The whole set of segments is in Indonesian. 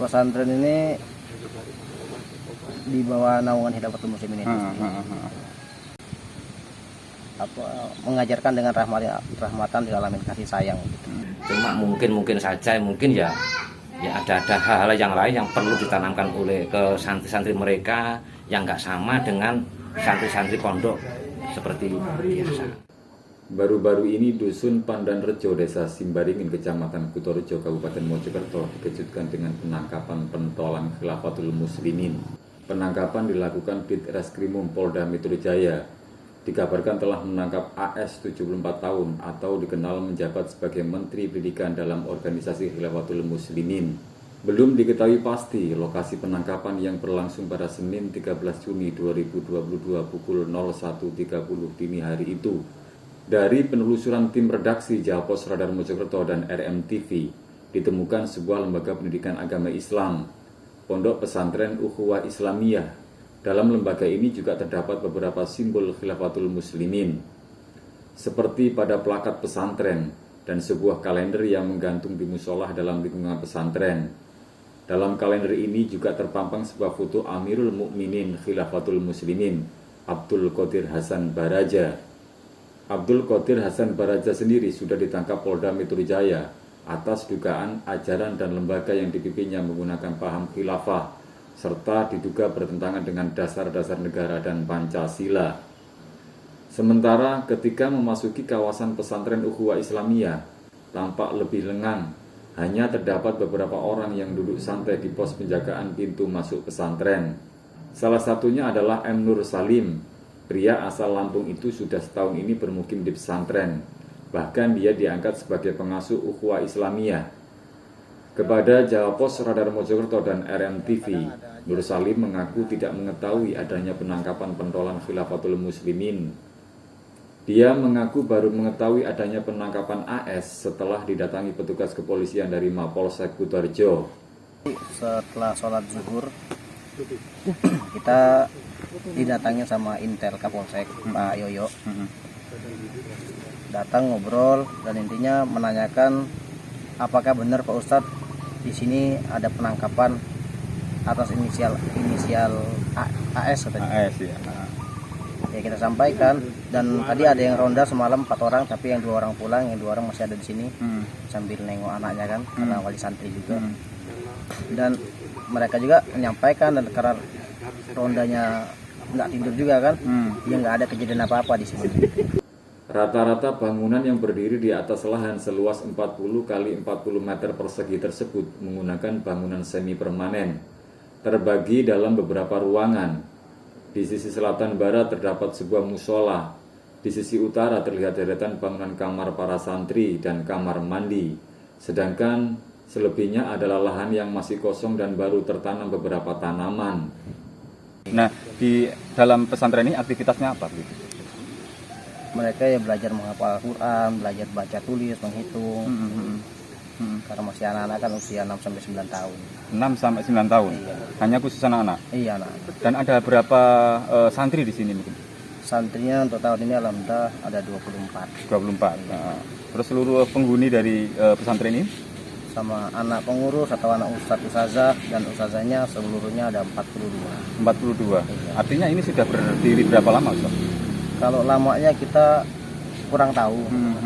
Pesantren ini di bawah naungan Hidayatul Muslimin itu mengajarkan dengan rahmatan di alamin kasih sayang gitu. Cuma mungkin saja ya ada hal-hal yang lain yang perlu ditanamkan oleh ke santri-santri mereka yang nggak sama dengan santri-santri pondok seperti biasa. Baru-baru ini Dusun Pandanrejo, Desa Simbaringin, Kecamatan Kutorejo, Kabupaten Mojokerto dikejutkan dengan penangkapan pentolan Khilafatul Muslimin. Penangkapan dilakukan Ditreskrimum Polda Metro Jaya. Dikabarkan telah menangkap AS 74 tahun atau dikenal menjabat sebagai Menteri Pendidikan dalam organisasi Khilafatul Muslimin. Belum diketahui pasti lokasi penangkapan yang berlangsung pada Senin 13 Juni 2022 pukul 01.30 dini hari itu. Dari penelusuran tim redaksi Javos Radar Mojokerto dan RMTV, ditemukan sebuah lembaga pendidikan agama Islam, Pondok Pesantren Ukhuwah Islamiyah. Dalam lembaga ini juga terdapat beberapa simbol Khilafatul Muslimin, seperti pada plakat pesantren dan sebuah kalender yang menggantung di musolah dalam lingkungan pesantren. Dalam kalender ini juga terpampang sebuah foto Amirul Mukminin Khilafatul Muslimin, Abdul Qadir Hasan Baraja. Abdul Qadir Hasan Baraja sendiri sudah ditangkap Polda Metro Jaya atas dugaan ajaran dan lembaga yang dipimpinnya menggunakan paham khilafah, serta diduga bertentangan dengan dasar-dasar negara dan Pancasila. Sementara ketika memasuki kawasan pesantren Ukhuwah Islamiyah, tampak lebih lengang. Hanya terdapat beberapa orang yang duduk santai di pos penjagaan pintu masuk pesantren. Salah satunya adalah M. Nur Salim. Pria asal Lampung itu sudah setahun ini bermukim di pesantren. Bahkan dia diangkat sebagai pengasuh Ukhuwah Islamiyah. Kepada Javos Radar Mojokerto dan RMTV, Nur Salim mengaku tidak mengetahui adanya penangkapan pentolan Khilafatul Muslimin. Dia mengaku baru mengetahui adanya penangkapan AS setelah didatangi petugas kepolisian dari Mapolsek Kutorejo. Setelah sholat zuhur, kita didatangi sama Intel Kapolsek Pak Yoyo. Datang ngobrol dan intinya menanyakan apakah benar Pak Ustadz di sini ada penangkapan atas inisial AS katanya. AS ya. Ya kita sampaikan, dan tadi ada yang ronda semalam 4 orang, tapi yang 2 orang pulang, yang 2 orang masih ada di sini sambil nengok anaknya kan, karena wali santri juga. Dan mereka juga menyampaikan, dan karena rondanya nggak tidur juga kan, dia nggak ada kejadian apa-apa di sini. Rata-rata bangunan yang berdiri di atas lahan seluas 40 kali 40 meter persegi tersebut menggunakan bangunan semi permanen, terbagi dalam beberapa ruangan. Di sisi selatan barat terdapat sebuah musola. Di sisi utara terlihat deretan bangunan kamar para santri dan kamar mandi. Sedangkan selebihnya adalah lahan yang masih kosong dan baru tertanam beberapa tanaman. Nah, di dalam pesantren ini aktivitasnya apa gitu? Mereka ya belajar menghafal Al-Quran, belajar baca tulis, menghitung. Karena masih anak-anak kan usia 6-9 tahun. 6-9 tahun? Iya. Hanya khusus anak-anak? Iya, anak. Dan ada berapa santri di sini mungkin? Santrinya untuk tahun ini alhamdulillah ada 24. 24. Nah, terus seluruh penghuni dari pesantren ini? Sama anak pengurus atau anak ustadz ustazah dan ustazahnya seluruhnya ada 42. 42. Iya. Artinya ini sudah berdiri berapa lama, Ustaz? Kalau lamanya kita kurang tahu,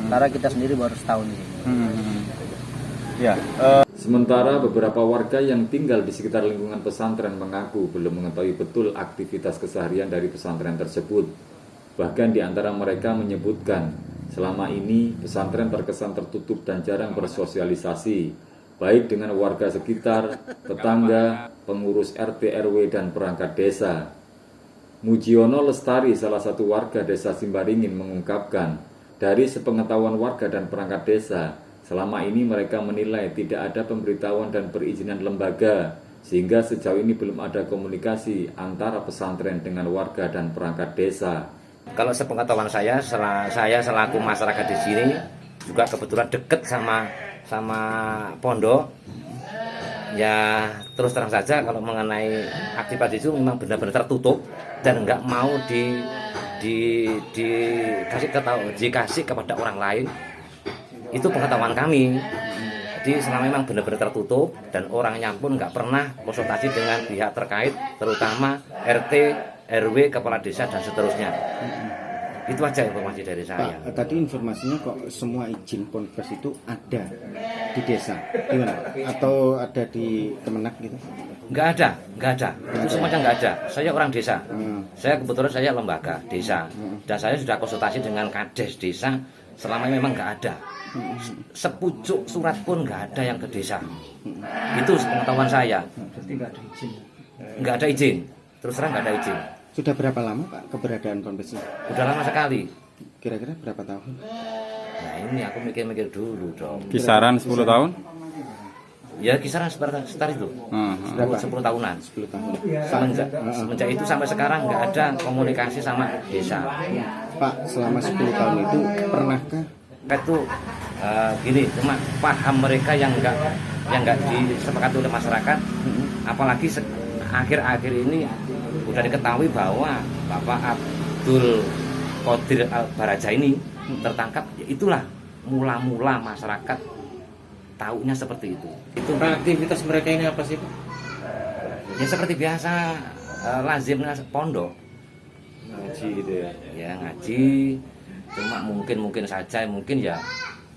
karena kita sendiri baru setahun ini. Ya. Sementara beberapa warga yang tinggal di sekitar lingkungan pesantren mengaku belum mengetahui betul aktivitas keseharian dari pesantren tersebut. Bahkan di antara mereka menyebutkan selama ini pesantren terkesan tertutup dan jarang bersosialisasi, baik dengan warga sekitar, tetangga, pengurus RT RW dan perangkat desa. Mujiono Lestari, salah satu warga desa Simbaringin, mengungkapkan, dari sepengetahuan warga dan perangkat desa, selama ini mereka menilai tidak ada pemberitahuan dan perizinan lembaga, sehingga sejauh ini belum ada komunikasi antara pesantren dengan warga dan perangkat desa. Kalau sepengetahuan saya selaku masyarakat di sini juga kebetulan dekat sama pondok. Ya terus terang saja kalau mengenai aktivitas itu memang benar-benar tertutup dan nggak mau dikasih kepada orang lain. Itu pengetahuan kami. Jadi selama memang benar-benar tertutup dan orangnya pun nggak pernah konsultasi dengan pihak terkait, terutama RT, RW, kepala desa dan seterusnya. Itu aja informasi dari saya. Pak, tadi informasinya kok semua izin ponpes itu ada di desa, gimana? Atau ada di Kemenak gitu? Nggak ada. Itu semuanya nggak ada. Saya orang desa. Saya kebetulan saya lembaga desa. Dan saya sudah konsultasi dengan kades desa. Selama ini memang nggak ada. Sepucuk surat pun nggak ada yang ke desa. Itu pengetahuan saya. Nggak ada izin. Terus terang nggak ada izin. Sudah berapa lama Pak keberadaan ponpes ini? Udah lama sekali. Kira-kira berapa tahun? Nah ini aku mikir-mikir dulu dong. Kisaran 10 tahun? Ya kisaran sekitar itu. 10 tahunan. 10 tahun. Semenjak itu sampai sekarang nggak ada komunikasi sama desa. Pak, selama 10 tahun itu pernahkah Itu gini, cuma paham mereka yang nggak disepakati oleh masyarakat. Apalagi akhir-akhir ini udah diketahui bahwa Bapak Abdul Qadir Al-Baraja ini tertangkap, ya itulah mula-mula masyarakat taunya seperti itu. aktivitas mereka ini apa sih Pak? Ya seperti biasa, lazimnya pondok. Ngaji gitu ya. Ya ngaji, cuma mungkin saja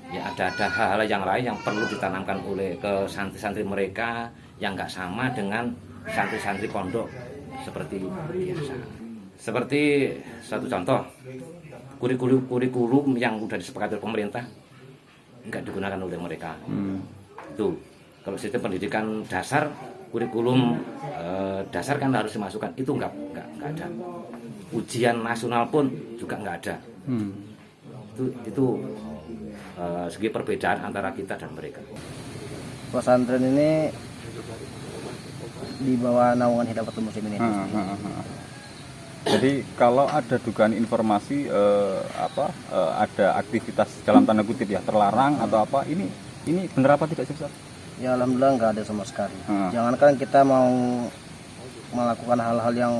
ya ada hal-hal yang lain yang perlu ditanamkan oleh ke santri-santri mereka yang nggak sama dengan santri-santri pondok seperti biasa. Seperti satu contoh, kurikulum yang sudah disepakati oleh pemerintah nggak digunakan oleh mereka. Itu kalau sistem pendidikan dasar, kurikulum dasar kan harus dimasukkan, itu nggak ada. Ujian nasional pun juga nggak ada. Itu segi perbedaan antara kita dan mereka. Pesantren ini di bawah naungan Hidayatul Muslimin itu. Jadi kalau ada dugaan informasi ada aktivitas dalam tanda kutip ya terlarang atau apa, ini benar apa tidak sih Ustaz? Ya alhamdulillah nggak ada sama sekali. Jangankan kita mau melakukan hal-hal yang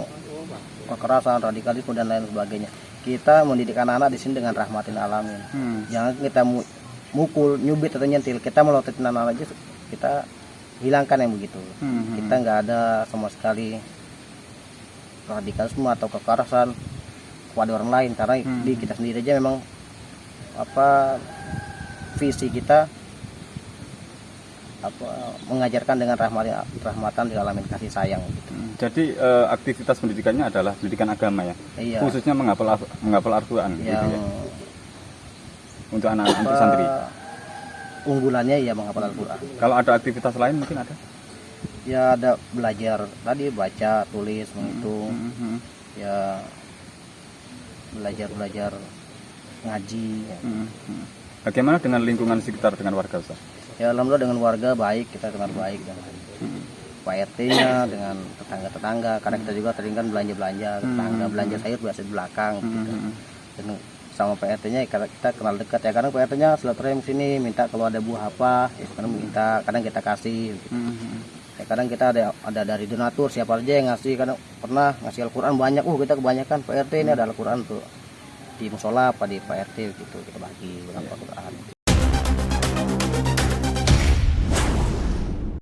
kekerasan, radikalisme dan lain sebagainya. Kita mendidik anak-anak di sini dengan rahmatil alamin. Jangan kita mukul, nyubit atau nyentil. Kita melototin anak-anak aja, kita hilangkan yang begitu. Kita nggak ada sama sekali radikalisme atau kekerasan kepada orang lain, karena di kita sendiri aja memang visi kita mengajarkan dengan rahmatan lil alamin, kasih sayang gitu. Jadi aktivitas pendidikannya adalah pendidikan agama ya. Iya. Khususnya menghafal Al-Qur'an Yang gitu ya. Untuk anak-anak untuk santri. Unggulannya ya menghafal Al-Qur'an. Kalau ada aktivitas lain mungkin ada. Ya ada belajar tadi, baca, tulis, menghitung. Ya belajar ngaji. Ya. Bagaimana dengan lingkungan sekitar, dengan warga Ustaz? Ya alhamdulillah dengan warga baik, kita kenal baik dengan Pak RT-nya, dengan tetangga-tetangga. Karena kita juga sering kan belanja-belanja, tetangga belanja sayur biasa di belakang gitu. Dan sama Pak RT-nya kita kenal dekat ya, karena Pak RT-nya silaturahim sini minta kalau ada buah apa, ya kadang minta, kadang kita kasih gitu. Ya, kadang kita ada dari donatur siapa aja yang ngasih, kadang pernah ngasih Al-Qur'an banyak, kita kebanyakan Pak RT ini ada Al-Qur'an tuh di musola apa di Pak RT gitu, kita bagi Al-Qur'an.